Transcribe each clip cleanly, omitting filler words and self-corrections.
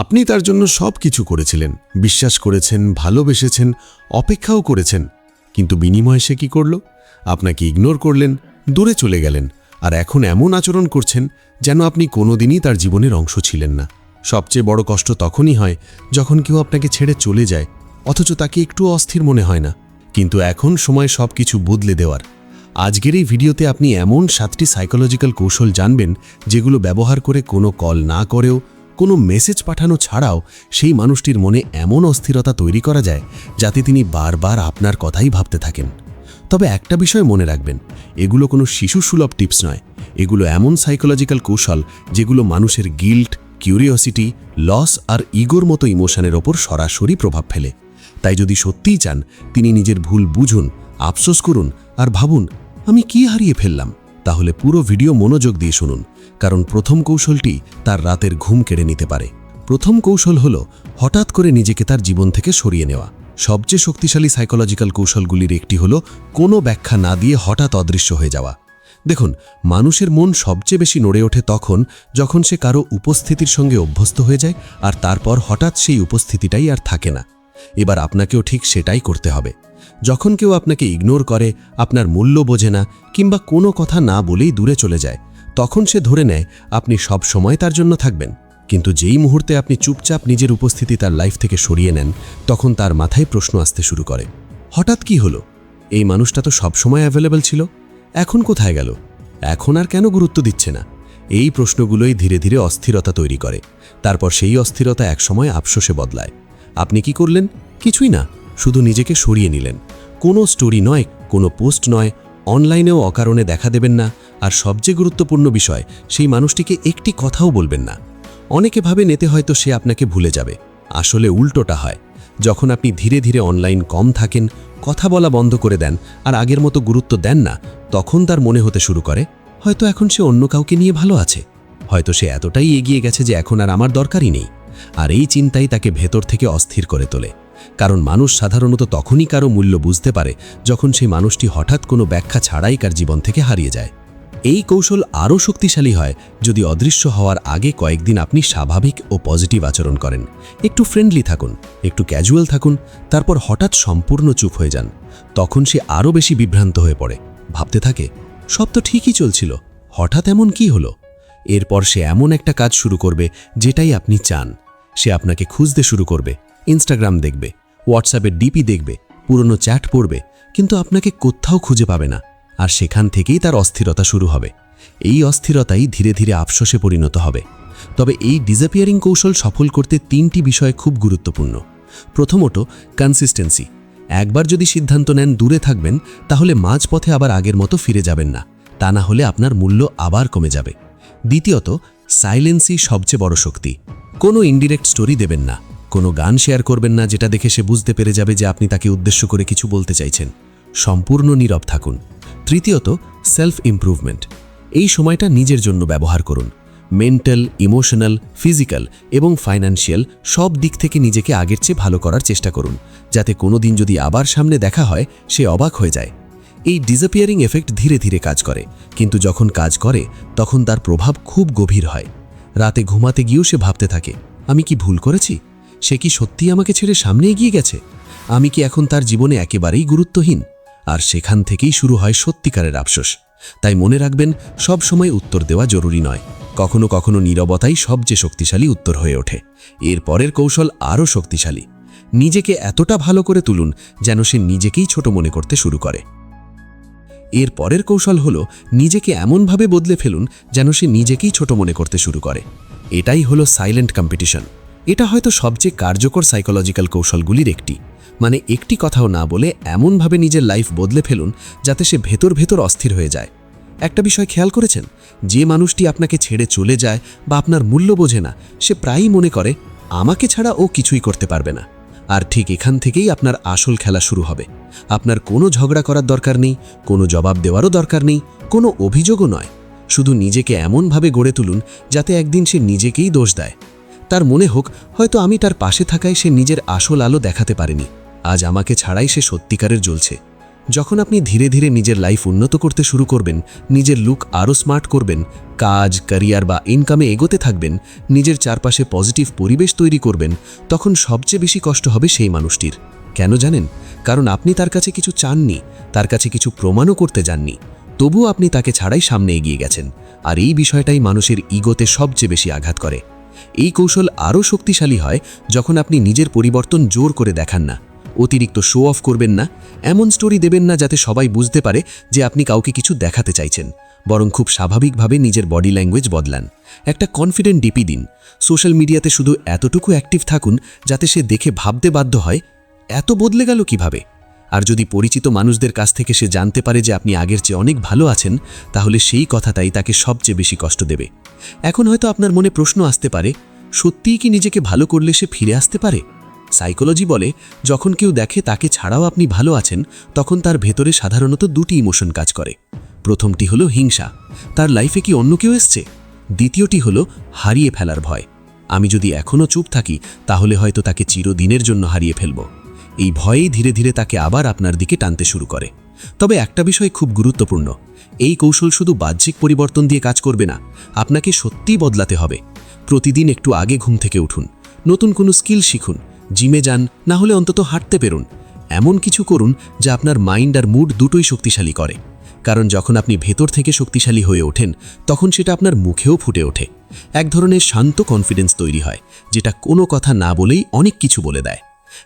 আপনি তার জন্য সব কিছু করেছিলেন, বিশ্বাস করেছেন, ভালোবেসেছেন, অপেক্ষাও করেছেন, কিন্তু বিনিময়ে সে কি করল? আপনাকে ইগনোর করলেন, দূরে চলে গেলেন, আর এখন এমন আচরণ করছেন যেন আপনি কোনোদিনই তার জীবনের অংশ ছিলেন না। সবচেয়ে বড় কষ্ট তখনই হয় যখন কেউ আপনাকে ছেড়ে চলে যায়, অথচ তাকে একটু অস্থির মনে হয় না। কিন্তু এখন সময় সব কিছু বদলে দেওয়ার। আজকের এই ভিডিওতে আপনি এমন 7টি সাইকোলজিক্যাল কৌশল জানবেন যেগুলো ব্যবহার করে কোনো কল না করেও, কোনো মেসেজ পাঠানো ছাড়াও সেই মানুষটির মনে এমন অস্থিরতা তৈরি করা যায় যাতে তিনি বারবার আপনার কথাই ভাবতে থাকেন। তবে একটা বিষয় মনে রাখবেন, এগুলো কোনো শিশুসুলভ টিপস নয়। এগুলো এমন সাইকোলজিক্যাল কৌশল যেগুলো মানুষের গিল্ট, কিউরিওসিটি, লস আর ইগোর মতো ইমোশনের ওপর সরাসরি প্রভাব ফেলে। তাই যদি সত্যিই চান তিনি নিজের ভুল বুঝুন, আফসোস করুন আর ভাবুন আমি কি হারিয়ে ফেললাম, তাহলে পুরো ভিডিও মনোযোগ দিয়ে শুনুন, কারণ প্রথম কৌশলটি তার রাতের ঘুম কেড়ে নিতে পারে। প্রথম কৌশল হলো হঠাৎ করে নিজেকে তার জীবন থেকে সরিয়ে নেওয়া। সবচেয়ে শক্তিশালী সাইকোলজিক্যাল কৌশলগুলির একটি হলো কোনো ব্যাখ্যা না দিয়ে হঠাৎ অদৃশ্য হয়ে যাওয়া। দেখুন, মানুষের মন সবচেয়ে বেশি নড়ে ওঠে তখন যখন সে কারো উপস্থিতির সঙ্গে অভ্যস্ত হয়ে যায় আর তারপর হঠাৎ সেই উপস্থিতিটাই আর থাকে না। এবার আপনাকেও ঠিক সেটাই করতে হবে। যখন কেউ আপনাকে ইগনোর করে, আপনার মূল্য বোঝে না কিংবা কোনো কথা না বলেই দূরে চলে যায়, তখন সে ধরে নেয় আপনি সব সময় তার জন্য থাকবেন। কিন্তু যেই মুহূর্তে আপনি চুপচাপ নিজের উপস্থিতি তার লাইফ থেকে সরিয়ে নেন, তখন তার মাথায় প্রশ্ন আসতে শুরু করে, হঠাৎ কি হলো? এই মানুষটা তো সবসময় অ্যাভেলেবল ছিল, এখন কোথায় গেল? এখন আর কেন গুরুত্ব দিচ্ছে না? এই প্রশ্নগুলোই ধীরে ধীরে অস্থিরতা তৈরি করে। তারপর সেই অস্থিরতা একসময় আফসোসে বদলায়। আপনি কি করলেন? কিছুই না, শুধু নিজেকে সরিয়ে নিলেন। কোনো স্টোরি নয়, কোনো পোস্ট নয়, অনলাইনেও অকারণে দেখা দেবেন না, আর সবচেয়ে গুরুত্বপূর্ণ বিষয়, সেই মানুষটিকে একটি কথাও বলবেন না। অনেকে ভাবে নেতে হয়তো সে আপনাকে ভুলে যাবে, আসলে উল্টোটা হয়। যখন আপনি ধীরে ধীরে অনলাইন কম থাকেন, কথা বলা বন্ধ করে দেন আর আগের মতো গুরুত্ব দেন না, তখন তার মনে হতে শুরু করে হয়তো এখন সে অন্য কাউকে নিয়ে ভালো আছে, হয়তো সে এতটাই এগিয়ে গেছে যে এখন আর আমার দরকারই নেই। আর এই চিন্তাই তাকে ভেতর থেকে অস্থির করে তোলে। কারণ মানুষ সাধারণত তখনই কারো মূল্য বুঝতে পারে যখন সেই মানুষটি হঠাৎ কোনো ব্যাখ্যা ছাড়াই কার জীবন থেকে হারিয়ে যায়। এই কৌশল আরও শক্তিশালী হয় যদি অদৃশ্য হওয়ার আগে কয়েকদিন আপনি স্বাভাবিক ও পজিটিভ আচরণ করেন, একটু ফ্রেন্ডলি থাকুন, একটু ক্যাজুয়াল থাকুন, তারপর হঠাৎ সম্পূর্ণ চুপ হয়ে যান। তখন সে আরও বেশি বিভ্রান্ত হয়ে পড়ে, ভাবতে থাকে সব তো ঠিকই চলছিল, হঠাৎ এমন কি হলো? এরপর সে এমন একটা কাজ শুরু করবে যেটাই আপনি চান। সে আপনাকে খুঁজতে শুরু করবে, ইনস্টাগ্রাম দেখবে, হোয়াটসঅ্যাপের ডিপি দেখবে, পুরনো চ্যাট পড়বে, কিন্তু আপনাকে কোথাও খুঁজে পাবে না। আর সেখান থেকেই তার অস্থিরতা শুরু হবে। এই অস্থিরতাই ধীরে ধীরে আফসোসে পরিণত হবে। তবে এই ডিসঅ্যাপিয়ারিং কৌশল সফল করতে 3টি বিষয় খুব গুরুত্বপূর্ণ। প্রথমত, কনসিস্টেন্সি। একবার যদি সিদ্ধান্ত নেন দূরে থাকবেন, তাহলে মাঝপথে আবার আগের মতো ফিরে যাবেন না, তা না হলে আপনার মূল্য আবার কমে যাবে। দ্বিতীয়ত, সাইলেন্সই সবচেয়ে বড় শক্তি। কোনো ইনডিরেক্ট স্টোরি দেবেন না, কোনো গান শেয়ার করবেন না যেটা দেখে সে বুঝতে পেরে যাবে যে আপনি তাকে উদ্দেশ্য করে কিছু বলতে চাইছেন। সম্পূর্ণ নীরব থাকুন। তৃতীয়ত, সেলফ ইমপ্রুভমেন্ট। এই সময়টা নিজের জন্য ব্যবহার করুন। মেন্টাল, ইমোশনাল, ফিজিক্যাল এবং ফাইন্যান্সিয়াল সব দিক থেকে নিজেকে আগের চেয়ে ভালো করার চেষ্টা করুন, যাতে কোনো দিন যদি আবার সামনে দেখা হয় সে অবাক হয়ে যায়। এই ডিসঅ্যাপিয়ারিং এফেক্ট ধীরে ধীরে কাজ করে, কিন্তু যখন কাজ করে তখন তার প্রভাব খুব গভীর হয়। রাতে ঘুমাতে গিয়েও সে ভাবতে থাকে, আমি কি ভুল করেছি? সে কি সত্যিই আমাকে ছেড়ে সামনে এগিয়ে গেছে? আমি কি এখন তার জীবনে একেবারেই গুরুত্বহীন? আর সেখান থেকেই শুরু হয় সত্যিকারের আফসোস। তাই মনে রাখবেন, সব সময় উত্তর দেওয়া জরুরি নয়, কখনো কখনো নীরবতাই সবচেয়ে শক্তিশালী উত্তর হয়ে ওঠে। এর পরের কৌশল আরও শক্তিশালী। নিজেকে এতটা ভালো করে তুলুন যেন সে নিজেকেই ছোট মনে করতে শুরু করে। এর পরের কৌশল হলো নিজেকে এমনভাবে বদলে ফেলুন যেন সে নিজেকেই ছোট মনে করতে শুরু করে। এটাই হলো সাইলেন্ট কম্পিটিশন। এটা হয়তো সবচেয়ে কার্যকর সাইকোলজিক্যাল কৌশলগুলির একটি। মানে একটি কথাও না বলে এমনভাবে নিজের লাইফ বদলে ফেলুন যাতে সে ভেতর ভেতর অস্থির হয়ে যায়। একটা বিষয় খেয়াল করেছেন, যে মানুষটি আপনাকে ছেড়ে চলে যায় বা আপনার মূল্য বোঝে না, সে প্রায়ই মনে করে আমাকে ছাড়া ও কিছুই করতে পারবে না। আর ঠিক এখান থেকেই আপনার আসল খেলা শুরু হবে। আপনার কোনো ঝগড়া করার দরকার নেই, কোনো জবাব দেওয়ারও দরকার নেই, কোনো অভিযোগও নয়। শুধু নিজেকে এমনভাবে গড়ে তুলুন যাতে একদিন সে নিজেকেই দোষ দেয়। তার মনে হোক হয়তো আমি তার পাশে থাকায় সে নিজের আসল আলো দেখাতে পারেনি, আজ আমাকে ছাড়াই সে সত্যিকারের জ্বলছে। যখন আপনি ধীরে ধীরে নিজের লাইফ উন্নত করতে শুরু করবেন, নিজের লুক আরও স্মার্ট করবেন, কাজ, ক্যারিয়ার বা ইনকামে এগোতে থাকবেন, নিজের চারপাশে পজিটিভ পরিবেশ তৈরি করবেন, তখন সবচেয়ে বেশি কষ্ট হবে সেই মানুষটির। কেন জানেন? কারণ আপনি তার কাছে কিছু চাননি, তার কাছে কিছু প্রমাণও করতে যাননি, তবুও আপনি তাকে ছাড়াই সামনে এগিয়ে গেছেন। আর এই বিষয়টাই মানুষের ইগোতে সবচেয়ে বেশি আঘাত করে। এই কৌশল আরও শক্তিশালী হয় যখন আপনি নিজের পরিবর্তন জোর করে দেখান না, অতিরিক্ত শো অফ করবেন না, এমন স্টোরি দেবেন না যাতে সবাই বুঝতে পারে যে আপনি কাউকে কিছু দেখাতে চাইছেন, বরং খুব স্বাভাবিকভাবে নিজের বডি ল্যাঙ্গুয়েজ বদলান। একটা কনফিডেন্ট ডিপি দিন। সোশ্যাল মিডিয়াতে শুধু এতটুকু অ্যাক্টিভ থাকুন যাতে সে দেখে ভাবতে বাধ্য হয়, এত বদলে গেল কিভাবে। আর যদি পরিচিত মানুষদের কাছ থেকে সে জানতে পারে যে আপনি আগের চেয়ে অনেক ভালো আছেন, তাহলে সেই কথাটাই তাকে সবচেয়ে বেশি কষ্ট দেবে। এখন হয়তো আপনার মনে প্রশ্ন আসতে পারে, সত্যিই কি নিজেকে ভালো করলে সে ফিরে আসতে পারে? সাইকোলজি বলে, যখন কেউ দেখে তাকে ছাড়াও আপনি ভালো আছেন, তখন তার ভেতরে সাধারণত দুটি ইমোশন কাজ করে। প্রথমটি হলো হিংসা, তার লাইফে কি অন্য কেউ এসছে? দ্বিতীয়টি হলো হারিয়ে ফেলার ভয়, আমি যদি এখনও চুপ থাকি তাহলে হয়তো তাকে চিরদিনের জন্য হারিয়ে ফেলব। এই ভয়েই ধীরে ধীরে তাকে আবার আপনার দিকে টানতে শুরু করে। তবে একটা বিষয় খুব গুরুত্বপূর্ণ, এই কৌশল শুধু বাহ্যিক পরিবর্তন দিয়ে কাজ করবে না, আপনাকে সত্যিই বদলাতে হবে। প্রতিদিন একটু আগে ঘুম থেকে উঠুন, নতুন কোনো স্কিল শিখুন, জিমে যান, না হলে অন্তত হাঁটতে বেরুন। এমন কিছু করুন যা আপনার মাইন্ড আর মুড দুটোই শক্তিশালী করে। কারণ যখন আপনি ভেতর থেকে শক্তিশালী হয়ে ওঠেন, তখন সেটা আপনার মুখেও ফুটে ওঠে। এক ধরনের শান্ত কনফিডেন্স তৈরি হয়, যেটা কোনো কথা না বলেই অনেক কিছু বলে দেয়।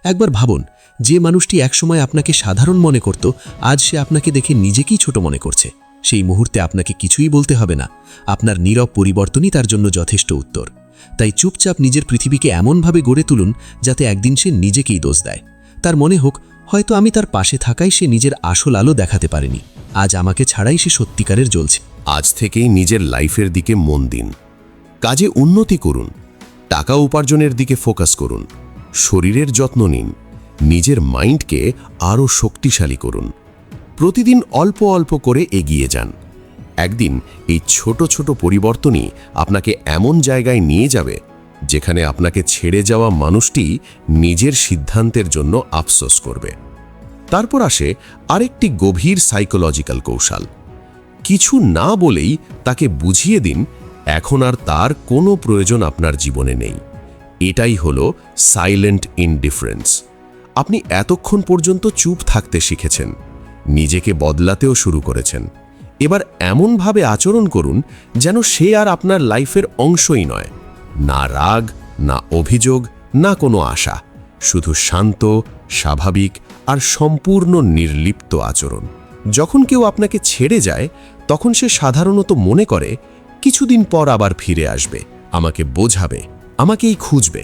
একবার ভাবুন, যে মানুষটি একসময় আপনাকে সাধারণ মনে করত, আজ সে আপনাকে দেখে নিজেকেই ছোট মনে করছে। সেই মুহূর্তে আপনাকে কিছুই বলতে হবে না, আপনার নীরব পরিবর্তনই তার জন্য যথেষ্ট উত্তর। তাই চুপচাপ নিজের পৃথিবীকে এমনভাবে গড়ে তুলুন যাতে একদিন সে নিজেকেই দোষ দেয়। তার মনে হোক, হয়তো আমি তার পাশে থাকাই সে নিজের আসল আলো দেখাতে পারেনি, আজ আমাকে ছাড়াই সে সত্যিকারের জ্বলছে। আজ থেকেই নিজের লাইফের দিকে মন দিন, কাজে উন্নতি করুন, টাকা উপার্জনের দিকে ফোকাস করুন, শরীরের যত্ন নিন, নিজের মাইন্ডকে আরও শক্তিশালী করুন। প্রতিদিন অল্প অল্প করে এগিয়ে যান। একদিন এই ছোট ছোট পরিবর্তনই আপনাকে এমন জায়গায় নিয়ে যাবে যেখানে আপনাকে ছেড়ে যাওয়া মানুষটি নিজের সিদ্ধান্তের জন্য আফসোস করবে। তারপর আসে আরেকটি গভীর সাইকোলজিক্যাল কৌশল। কিছু না বলেই তাকে বুঝিয়ে দিন এখন আর তার কোনো প্রয়োজন আপনার জীবনে নেই। এটাই হলো সাইলেন্ট ইনডিফারেন্স। আপনি এতক্ষণ পর্যন্ত চুপ থাকতে শিখেছেন, নিজেকে বদলাতেও শুরু করেছেন। এবার এমনভাবে আচরণ করুন যেন সে আর আপনার লাইফের অংশই নয়। না রাগ, না অভিযোগ, না কোনো আশা, শুধু শান্ত, স্বাভাবিক আর সম্পূর্ণ নির্লিপ্ত আচরণ। যখন কেউ আপনাকে ছেড়ে যায়, তখন সে সাধারণত মনে করে কিছুদিন পর আবার ফিরে আসবে, আমাকে বোঝাবে, আমাকেই খুঁজবে।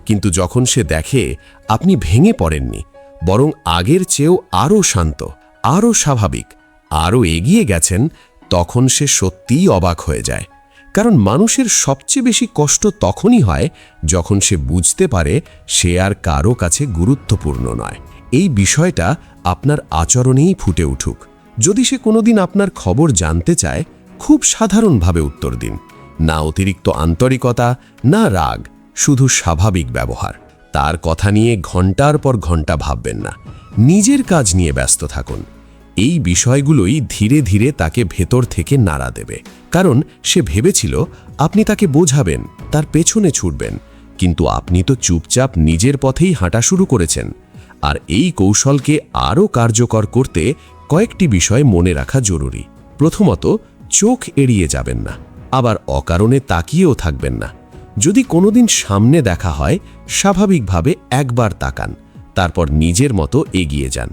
কিন্তু যখন সে দেখে আপনি ভেঙে পড়েননি, বরং আগের চেয়েও আরও শান্ত, আরও স্বাভাবিক, আরও এগিয়ে গেছেন, তখন সে সত্যিই অবাক হয়ে যায়। কারণ মানুষের সবচেয়ে বেশি কষ্ট তখনই হয় যখন সে বুঝতে পারে সে আর কারো কাছে গুরুত্বপূর্ণ নয়। এই বিষয়টা আপনার আচরণেই ফুটে উঠুক। যদি সে কোনোদিন আপনার খবর জানতে চায়, খুব সাধারণভাবে উত্তর দিন। না অতিরিক্ত আন্তরিকতা, না রাগ, শুধু স্বাভাবিক ব্যবহার। তার কথা নিয়ে ঘন্টার পর ঘন্টা ভাববেন না, নিজের কাজ নিয়ে ব্যস্ত থাকুন। এই বিষয়গুলোই ধীরে ধীরে তাকে ভেতর থেকে নাড়া দেবে। কারণ সে ভেবেছিল আপনি তাকে বোঝাবেন, তার পেছনে ছুটবেন, কিন্তু আপনি তো চুপচাপ নিজের পথেই হাঁটা শুরু করেছেন। আর এই কৌশলকে আরও কার্যকর করতে কয়েকটি বিষয় মনে রাখা জরুরি। প্রথমত, চোখ এড়িয়ে যাবেন না, আবার অকারণে তাকিয়েও থাকবেন না। যদি কোনোদিন সামনে দেখা হয়, স্বাভাবিকভাবে একবার তাকান, তারপর নিজের মতো এগিয়ে যান।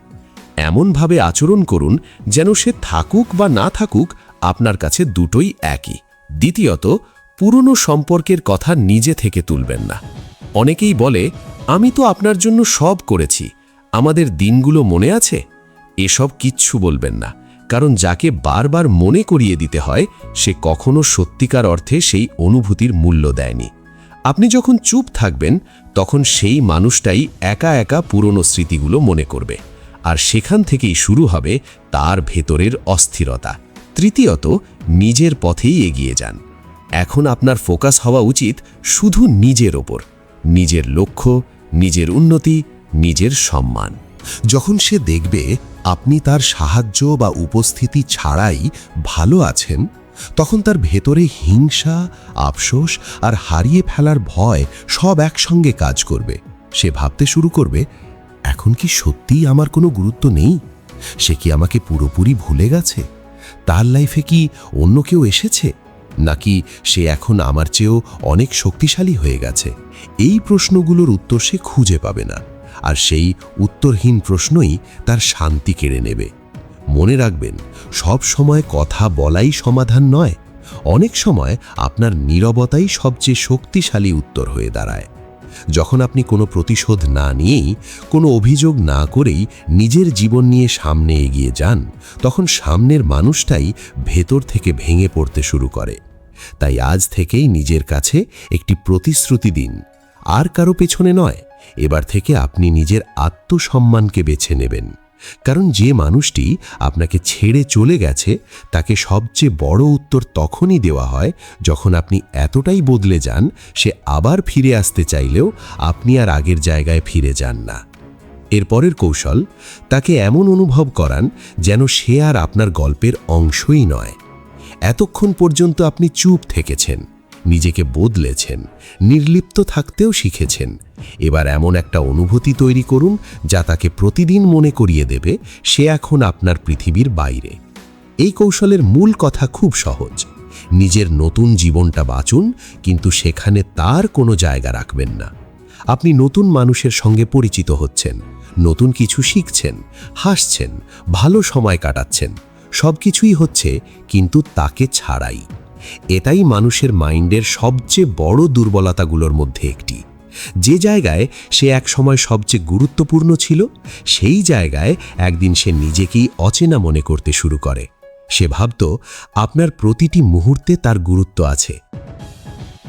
এমনভাবে আচরণ করুন যেন সে থাকুক বা না থাকুক, আপনার কাছে দুটোই একই। দ্বিতীয়ত, পুরনো সম্পর্কের কথা নিজে থেকে তুলবেন না। অনেকেই বলে, আমি তো আপনার জন্য সব করেছি, আমাদের দিনগুলো মনে আছে। এসব কিচ্ছু বলবেন না, কারণ যাকে বারবার মনে করিয়ে দিতে হয়, সে কখনো সত্যিকার অর্থে সেই অনুভূতির মূল্য দেয়নি। আপনি যখন চুপ থাকবেন, তখন সেই মানুষটাই একা একা পুরনো স্মৃতিগুলো মনে করবে, আর সেখান থেকেই শুরু হবে তার ভেতরের অস্থিরতা। তৃতীয়ত, নিজের পথেই এগিয়ে যান। এখন আপনার ফোকাস হওয়া উচিত শুধু নিজের ওপর, নিজের লক্ষ্য, নিজের উন্নতি, নিজের সম্মান। যখন সে দেখবে আপনি তার সাহায্য বা উপস্থিতি ছাড়াই ভালো আছেন, তখন তার ভেতরে হিংসা, আফসোস আর হারিয়ে ফেলার ভয় সব একসঙ্গে কাজ করবে। সে ভাবতে শুরু করবে, এখন কি সত্যিই আমার কোনো গুরুত্ব নেই? সে কি আমাকে পুরোপুরি ভুলে গেছে? তার লাইফে কি অন্য কেউ এসেছে, নাকি সে এখন আমার চেয়েও অনেক শক্তিশালী হয়ে গেছে? এই প্রশ্নগুলোর উত্তর সে খুঁজে পাবে না, আর সেই উত্তরহীন প্রশ্নই তার শান্তি কেড়ে নেবে। মনে রাখবেন, সব সময় কথা বলাই সমাধান নয়। অনেক সময় আপনার নীরবতাই সবচেয়ে শক্তিশালী উত্তর হয়ে দাঁড়ায়। যখন আপনি কোনো প্রতিশোধ না নিয়েই, কোনো অভিযোগ না করেই নিজের জীবন নিয়ে সামনে এগিয়ে যান, তখন সামনের মানুষটাই ভেতর থেকে ভেঙে পড়তে শুরু করে। তাই আজ থেকেই নিজের কাছে একটি প্রতিশ্রুতি দিন, আর কারো পেছনে নয়। এবার থেকে আপনি নিজের আত্মসম্মানকে বেছে নেবেন। কারণ যে মানুষটি আপনাকে ছেড়ে চলে গেছে, তাকে সবচেয়ে বড় উত্তর তখনই দেওয়া হয় যখন আপনি এতটাই বদলে যান, সে আবার ফিরে আসতে চাইলেও আপনি আর আগের জায়গায় ফিরে যান না। এরপরের কৌশল, তাকে এমন অনুভব করান যেন সে আর আপনার গল্পের অংশই নয়। এতক্ষণ পর্যন্ত আপনি চুপ থেকেছেন, নিজেকে বদলেছেন, নির্লিপ্ত থাকতেও শিখেছেন। এবার এমন একটা অনুভূতি তৈরি করুন যা তাকে প্রতিদিন মনে করিয়ে দেবে সে এখন আপনার পৃথিবীর বাইরে। এই কৌশলের মূল কথা খুব সহজ। নিজের নতুন জীবনটা বাঁচুন, কিন্তু সেখানে তার কোনো জায়গা রাখবেন না। আপনি নতুন মানুষের সঙ্গে পরিচিত হচ্ছেন, নতুন কিছু শিখছেন, হাসছেন, ভালো সময় কাটাচ্ছেন। সবকিছুই হচ্ছে কিন্তু তাকে ছাড়াই। এটাই মানুষের মাইন্ডের সবচেয়ে বড় দুর্বলতাগুলোর মধ্যে একটি। যে জায়গায় সে এক সময় সবচেয়ে গুরুত্বপূর্ণ ছিল, সেই জায়গায় একদিন সে নিজেকেই অচেনা মনে করতে শুরু করে। সে ভাবত আপনার প্রতিটি মুহূর্তে তার গুরুত্ব আছে,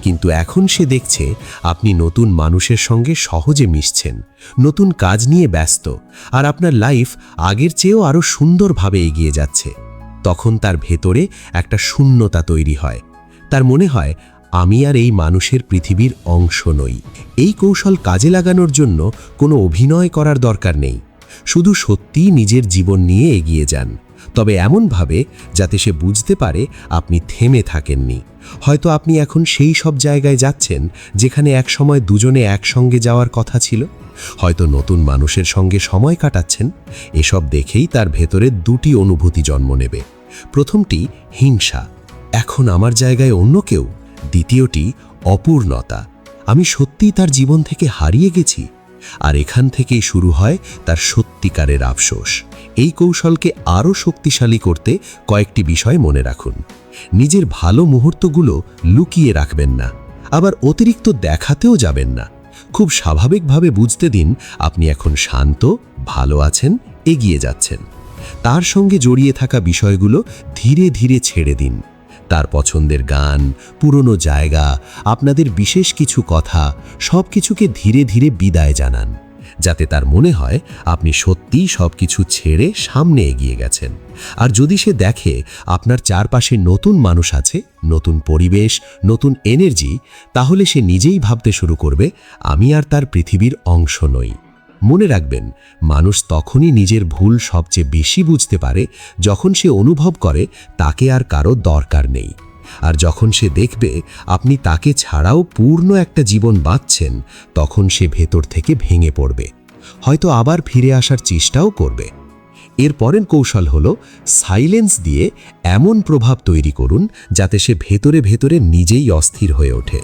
কিন্তু এখন সে দেখছে আপনি নতুন মানুষের সঙ্গে সহজে মিশছেন, নতুন কাজ নিয়ে ব্যস্ত, আর আপনার লাইফ আগের চেয়েও আরও সুন্দরভাবে এগিয়ে যাচ্ছে। তখন তার ভেতরে একটা শূন্যতা তৈরি হয়। তার মনে হয়, আমি আর এই মানুষের পৃথিবীর অংশ নই। এই কৌশল কাজে লাগানোর জন্য কোনো অভিনয় করার দরকার নেই। শুধু সত্যিই নিজের জীবন নিয়ে এগিয়ে যান, তবে এমনভাবে যাতে সে বুঝতে পারে আপনি থেমে থাকেননি। হয়তো আপনি এখন সেই সব জায়গায় যাচ্ছেন যেখানে একসময় দুজনে একসঙ্গে যাওয়ার কথা ছিল। হয়তো নতুন মানুষের সঙ্গে সময় কাটাচ্ছেন। এসব দেখেই তার ভেতরে দুটি অনুভূতি জন্ম নেবে। প্রথমটি হিংসা, এখন আমার জায়গায় অন্য কেউ। দ্বিতীয়টি অপূর্ণতা, আমি সত্যিই তার জীবন থেকে হারিয়ে গেছি। আর এখান থেকেই শুরু হয় তার সত্যিকারের আফসোস। এই কৌশলকে আরও শক্তিশালী করতে কয়েকটি বিষয় মনে রাখুন। নিজের ভালো মুহূর্তগুলো লুকিয়ে রাখবেন না, আবার অতিরিক্ত দেখাতেও যাবেন না। খুব স্বাভাবিকভাবে বুঝতে দিন আপনি এখন শান্ত, ভালো আছেন, এগিয়ে যাচ্ছেন। তার সঙ্গে জড়িয়ে থাকা বিষয়গুলো ধীরে ধীরে ছেড়ে দিন। তার পছন্দের গান, পুরনো জায়গা, আপনাদের বিশেষ কিছু কথা, সব কিছুকে ধীরে ধীরে বিদায় জানান, যাতে তার মনে হয় আপনি সত্যিই সব কিছু ছেড়ে সামনে এগিয়ে গেছেন। আর যদি সে দেখে আপনার চারপাশে নতুন মানুষ আছে, নতুন পরিবেশ, নতুন এনার্জি, তাহলে সে নিজেই ভাবতে শুরু করবে, আমি আর তার পৃথিবীর অংশ নই। মনে রাখবেন, মানুষ তখনই নিজের ভুল সবচেয়ে বেশি বুঝতে পারে যখন সে অনুভব করে তাকে আর কারো দরকার নেই। আর যখন সে দেখবে আপনি তাকে ছাড়াও পূর্ণ একটা জীবন বাঁচছেন, তখন সে ভেতর থেকে ভেঙে পড়বে, হয়তো আবার ফিরে আসার চেষ্টাও করবে। এর পরের কৌশল হলো সাইলেন্স দিয়ে এমন প্রভাব তৈরি করুন যাতে সে ভেতরে ভেতরে নিজেই অস্থির হয়ে ওঠে।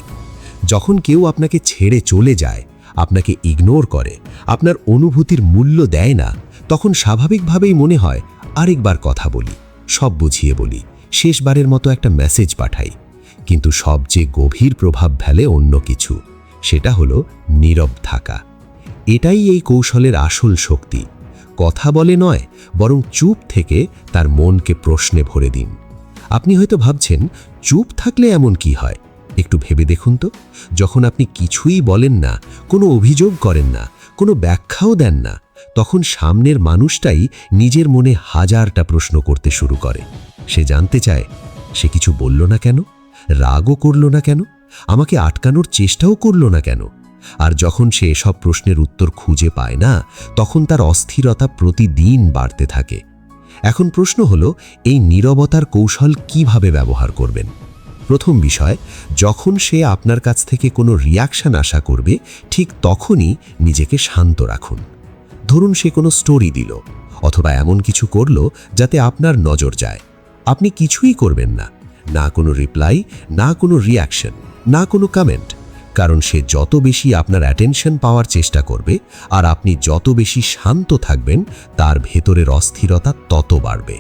যখন কেউ আপনাকে ছেড়ে চলে যায়, আপনাকে ইগনোর করে, আপনার অনুভূতির মূল্য দেয় না, তখন স্বাভাবিকভাবেই মনে হয় আরেকবার কথা বলি, সব বুঝিয়ে বলি, শেষবারের মতো একটা মেসেজ পাঠাই। কিন্তু সবচেয়ে গভীর প্রভাব ফেলে অন্য কিছু, সেটা হলো নীরব থাকা। এটাই এই কৌশলের আসল শক্তি। কথা বলে নয়, বরং চুপ থেকে তার মনকে প্রশ্নে ভরে দিন। আপনি হয়তো ভাবছেন, চুপ থাকলে এমন কি হয়? একটু ভেবে দেখুন তো। যখন আপনি কিছুই বলেন না, কোনো অভিযোগ করেন না, কোনো ব্যাখ্যাও দেন না, তখন সামনের মানুষটাই নিজের মনে হাজারটা প্রশ্ন করতে শুরু করে। সে জানতে চায়, সে কিছু বলল না কেন, রাগও করল না কেন, আমাকে আটকানোর চেষ্টাও করল না কেন। আর যখন সে এসব প্রশ্নের উত্তর খুঁজে পায় না, তখন তার অস্থিরতা প্রতিদিন বাড়তে থাকে। এখন প্রশ্ন হলো, এই নীরবতার কৌশল কিভাবে ব্যবহার করবেন? প্রথম বিষয়, যখন সে আপনার কাছ থেকে কোনো রিয়াকশন আশা করবে, ঠিক তখনই নিজেকে শান্ত রাখুন। ধরুন সে কোনো স্টোরি দিল অথবা এমন কিছু করল যাতে আপনার নজর যায়। আপনি কিছুই করবেন না, না কোনো রিপ্লাই, না কোনো রিয়াকশন, না কোনো কমেন্ট। কারণ সে যত বেশি আপনার অ্যাটেনশন পাওয়ার চেষ্টা করবে আর আপনি যত বেশি শান্ত থাকবেন, তার ভেতরের অস্থিরতা তত বাড়বে।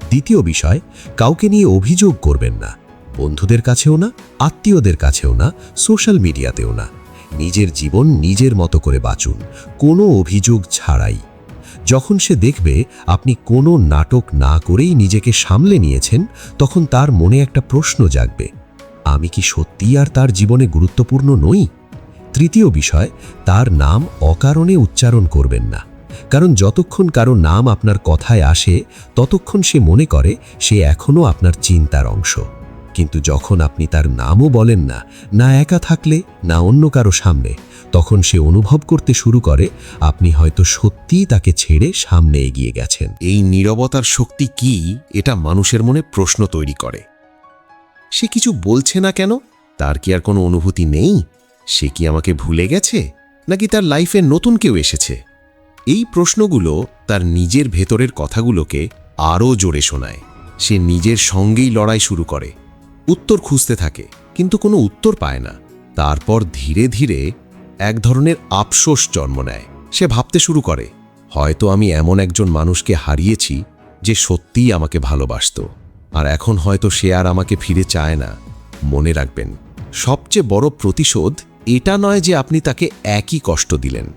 দ্বিতীয় বিষয়, কাউকে নিয়ে অভিযোগ করবেন না। বন্ধুদের কাছেও না, আত্মীয়দের কাছেও না, সোশ্যাল মিডিয়াতেও না। নিজের জীবন নিজের মতো করে বাঁচুন, কোনো অভিযোগ ছাড়াই। যখন সে দেখবে আপনি কোনো নাটক না করেই নিজেকে সামলে নিয়েছেন, তখন তার মনে একটা প্রশ্ন জাগবে, আমি কি সত্যিই আর তার জীবনে গুরুত্বপূর্ণ নই? তৃতীয় বিষয়, তার নাম অকারণে উচ্চারণ করবেন না। কারণ যতক্ষণ কারো নাম আপনার কথায় আসে, ততক্ষণ সে মনে করে সে এখনও আপনার চিন্তার অংশ। কিন্তু যখন আপনি তার নামও বলেন না, না একা থাকলে, না অন্য কারো সামনে, তখন সে অনুভব করতে শুরু করে আপনি হয়তো সত্যিই তাকে ছেড়ে সামনে এগিয়ে গেছেন। এই নীরবতার শক্তি কি, এটা মানুষের মনে প্রশ্ন তৈরি করে। সে কিছু বলছে না কেন? তার কি আর কোনো অনুভূতি নেই? সে কি আমাকে ভুলে গেছে, নাকি তার লাইফে নতুন কেউ এসেছে? এই প্রশ্নগুলো তার নিজের ভেতরের কথাগুলোকে আরও জোরে শোনায়। সে নিজের সঙ্গেই লড়াই শুরু করে, উত্তর খুঁজতে থাকে, কিন্তু কোনো উত্তর পায় না। তারপর ধীরে ধীরে এক ধরনের আফসোস জন্ম নেয়। সে ভাবতে শুরু করে, হয়তো আমি এমন একজন মানুষকে হারিয়েছি যে সত্যিই আমাকে ভালোবাসত, আর এখন হয়তো সে আর আমাকে ফিরে চায় না। মনে রাখবেন, সবচেয়ে বড় প্রতিশোধ এটা নয় যে আপনি তাকে একই কষ্ট দিলেন,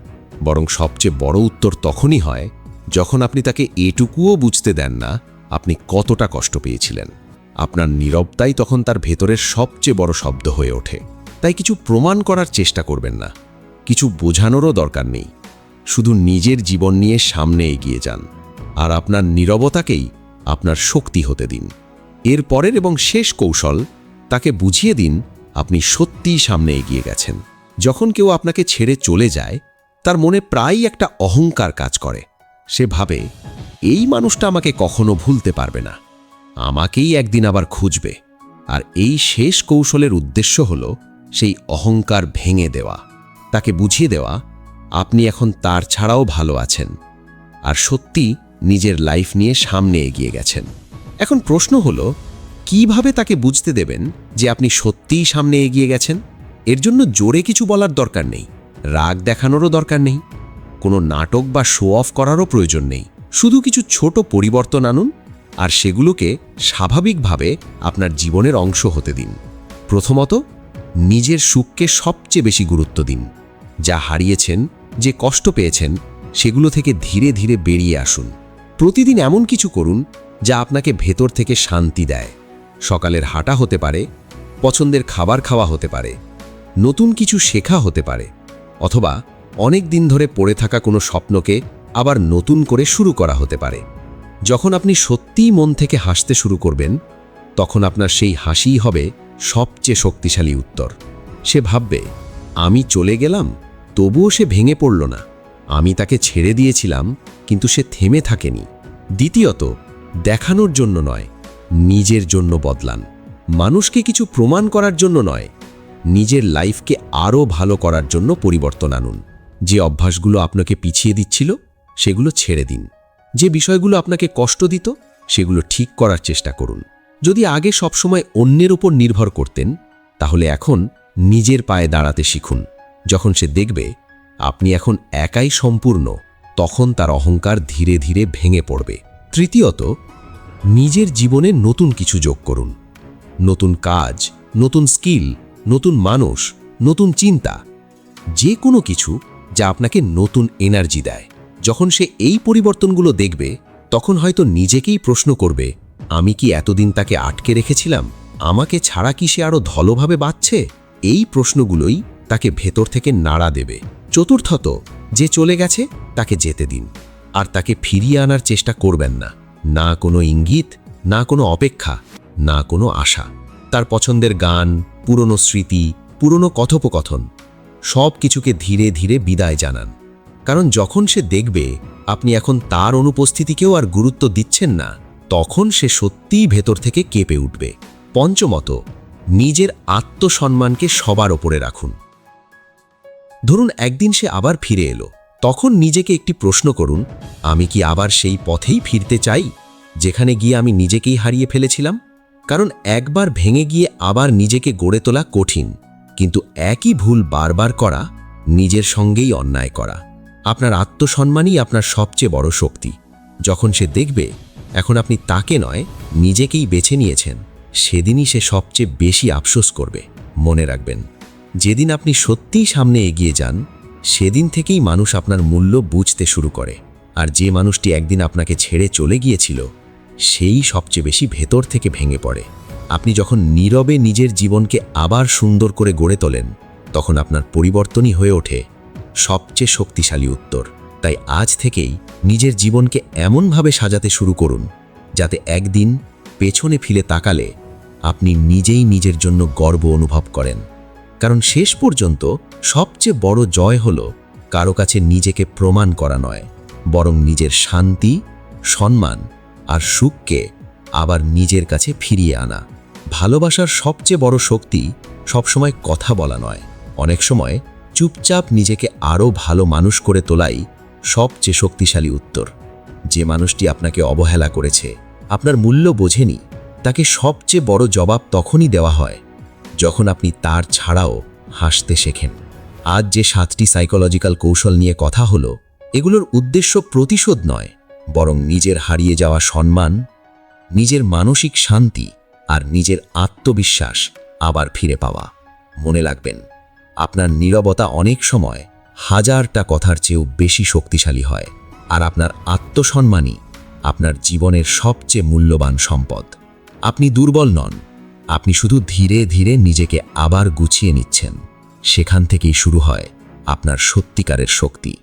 বরং সবচেয়ে বড় উত্তর তখনই হয় যখন আপনি তাকে এটুকুও বুঝতে দেন না আপনি কতটা কষ্ট পেয়েছিলেন। আপনার নীরবতাই তখন তার ভেতরের সবচেয়ে বড় শব্দ হয়ে ওঠে। তাই কিছু প্রমাণ করার চেষ্টা করবেন না, কিছু বোঝানোরও দরকার নেই। শুধু নিজের জীবন নিয়ে সামনে এগিয়ে যান, আর আপনার নীরবতাকেই আপনার শক্তি হতে দিন। এর পরের এবং শেষ কৌশল, তাকে বুঝিয়ে দিন আপনি সত্যিই সামনে এগিয়ে গেছেন। যখন কেউ আপনাকে ছেড়ে চলে যায়, তার মনে প্রায়ই একটা অহংকার কাজ করে। সে ভাবে, এই মানুষটা আমাকে কখনো ভুলতে পারবে না, আমাকেই একদিন আবার খুঁজবে। আর এই শেষ কৌশলের উদ্দেশ্য হল সেই অহংকার ভেঙে দেওয়া, তাকে বুঝিয়ে দেওয়া আপনি এখন তার ছাড়াও ভালো আছেন, আর সত্যি নিজের লাইফ নিয়ে সামনে এগিয়ে গেছেন। এখন প্রশ্ন হলো, কিভাবে তাকে বুঝতে দেবেন যে আপনি সত্যিই সামনে এগিয়ে গেছেন? এর জন্য জোরে কিছু বলার দরকার নেই, রাগ দেখানোরও দরকার নেই, কোনো নাটক বা শো অফ করারও প্রয়োজন নেই। শুধু কিছু ছোট পরিবর্তন আনুন, আর সেগুলোকে স্বাভাবিকভাবে আপনার জীবনের অংশ হতে দিন। প্রথমত, নিজের সুখকে সবচেয়ে বেশি গুরুত্ব দিন। যা হারিয়েছেন, যে কষ্ট পেয়েছেন, সেগুলো থেকে ধীরে ধীরে বেরিয়ে আসুন। প্রতিদিন এমন কিছু করুন যা আপনাকে ভেতর থেকে শান্তি দেয়। সকালের হাঁটা হতে পারে, পছন্দের খাবার খাওয়া হতে পারে, নতুন কিছু শেখা হতে পারে, অথবা অনেক দিন ধরে পড়ে থাকা কোনো স্বপ্নকে আবার নতুন করে শুরু করা হতে পারে। যখন আপনি সত্যিই মন থেকে হাসতে শুরু করবেন, তখন আপনার সেই হাসিই হবে সবচেয়ে শক্তিশালী উত্তর। সে ভাববে, আমি চলে গেলাম, তবুও সে ভেঙে পড়ল না। আমি তাকে ছেড়ে দিয়েছিলাম, কিন্তু সে থেমে থাকেনি। দ্বিতীয়ত, দেখানোর জন্য নয়, নিজের জন্য বদলান। মানুষকে কিছু প্রমাণ করার জন্য নয়, নিজের লাইফকে আরও ভালো করার জন্য পরিবর্তন আনুন। যে অভ্যাসগুলো আপনাকে পিছিয়ে দিচ্ছিল, সেগুলো ছেড়ে দিন। যে বিষয়গুলো আপনাকে কষ্ট দিত, সেগুলো ঠিক করার চেষ্টা করুন। যদি আগে সবসময় অন্যের উপর নির্ভর করতেন, তাহলে এখন নিজের পায়ে দাঁড়াতে শিখুন। যখন সে দেখবে আপনি এখন একাই সম্পূর্ণ, তখন তার অহংকার ধীরে ধীরে ভেঙে পড়বে। তৃতীয়ত, নিজের জীবনে নতুন কিছু যোগ করুন। নতুন কাজ, নতুন স্কিল, নতুন মানুষ, নতুন চিন্তা, যে কোনো কিছু যা আপনাকে নতুন এনার্জি দেয়। যখন সে এই পরিবর্তনগুলো দেখবে, তখন হয়তো নিজেকেই প্রশ্ন করবে, আমি কি এতদিন তাকে আটকে রেখেছিলাম? আমাকে ছাড়া কি সে আরও ধলভাবে বাঁচছে? এই প্রশ্নগুলোই তাকে ভেতর থেকে নাড়া দেবে। চতুর্থত, যে চলে গেছে তাকে যেতে দিন, আর তাকে ফিরিয়ে আনার চেষ্টা করবেন না। না কোনো ইঙ্গিত, না কোনো অপেক্ষা, না কোনো আশা। তার পছন্দের গান, পুরনো স্মৃতি, পুরনো কথোপকথন, সব কিছুকে ধীরে ধীরে বিদায় জানান। কারণ যখন সে দেখবে আপনি এখন তার অনুপস্থিতিকেও আর গুরুত্ব দিচ্ছেন না, তখন সে সত্যিই ভেতর থেকে কেঁপে উঠবে। পঞ্চমত, নিজের আত্মসম্মানকে সবার ওপরে রাখুন। ধরুন একদিন সে আবার ফিরে এলো, তখন নিজেকে একটি প্রশ্ন করুন, আমি কি আবার সেই পথেই ফিরতে চাই যেখানে গিয়ে আমি নিজেকেই হারিয়ে ফেলেছিলাম? কারণ একবার ভেঙে গিয়ে আবার নিজেকে গড়ে তোলা কঠিন, কিন্তু একই ভুল বারবার করা নিজের সঙ্গেই অন্যায় করা। আপনার আত্মসম্মানই আপনার সবচেয়ে বড় শক্তি। যখন সে দেখবে এখন আপনি তাকে নয় নিজেকেই বেছে নিয়েছেন, সেদিনই সে সবচেয়ে বেশি আফসোস করবে। মনে রাখবেন, যেদিন আপনি সত্যিই সামনে এগিয়ে যান, সেদিন থেকেই মানুষ আপনার মূল্য বুঝতে শুরু করে। আর যে মানুষটি একদিন আপনাকে ছেড়ে চলে গিয়েছিল, সেই সবচেয়ে বেশি ভেতর থেকে ভেঙে পড়ে। আপনি যখন নীরবে নিজের জীবনকে আবার সুন্দর করে গড়ে তোলেন, তখন আপনার পরিবর্তনই হয়ে ওঠে সবচেয়ে শক্তিশালী উত্তর। তাই আজ থেকেই নিজের জীবনকে এমনভাবে সাজাতে শুরু করুন যাতে একদিন পেছনে ফিরে তাকালে আপনি নিজেই নিজের জন্য গর্ব অনুভব করেন। কারণ শেষ পর্যন্ত সবচেয়ে বড় জয় হলো কারো কাছে নিজেকে প্রমাণ করা নয়, বরং নিজের শান্তি, সম্মান আর সুখকে আবার নিজের কাছে ফিরিয়ে আনা। ভালোবাসার সবচেয়ে বড় শক্তি সবসময় কথা বলা নয়, অনেক সময় চুপচাপ নিজেকে আরও ভালো মানুষ করে তোলাই সবচেয়ে শক্তিশালী উত্তর। যে মানুষটি আপনাকে অবহেলা করেছে, আপনার মূল্য বোঝেনি, তাকে সবচেয়ে বড় জবাব তখনই দেওয়া হয় যখন আপনি তার ছাড়াও হাসতে শেখেন। আজ যে 7টি সাইকোলজিক্যাল কৌশল নিয়ে কথা হলো, এগুলোর উদ্দেশ্য প্রতিশোধ নয়, বরং নিজের হারিয়ে যাওয়া সম্মান, নিজের মানসিক শান্তি আর নিজের আত্মবিশ্বাস আবার ফিরে পাওয়া। মনে রাখবেন, আপনার নীরবতা অনেক সময় হাজারটা কথার চেয়েও বেশি শক্তিশালী হয়, আর আপনার আত্মসম্মানই আপনার জীবনের সবচেয়ে মূল্যবান সম্পদ। আপনি দুর্বল নন, আপনি শুধু ধীরে ধীরে নিজেকে আবার গুছিয়ে নিচ্ছেন। সেখান থেকেই শুরু হয় আপনার সত্যিকারের শক্তি।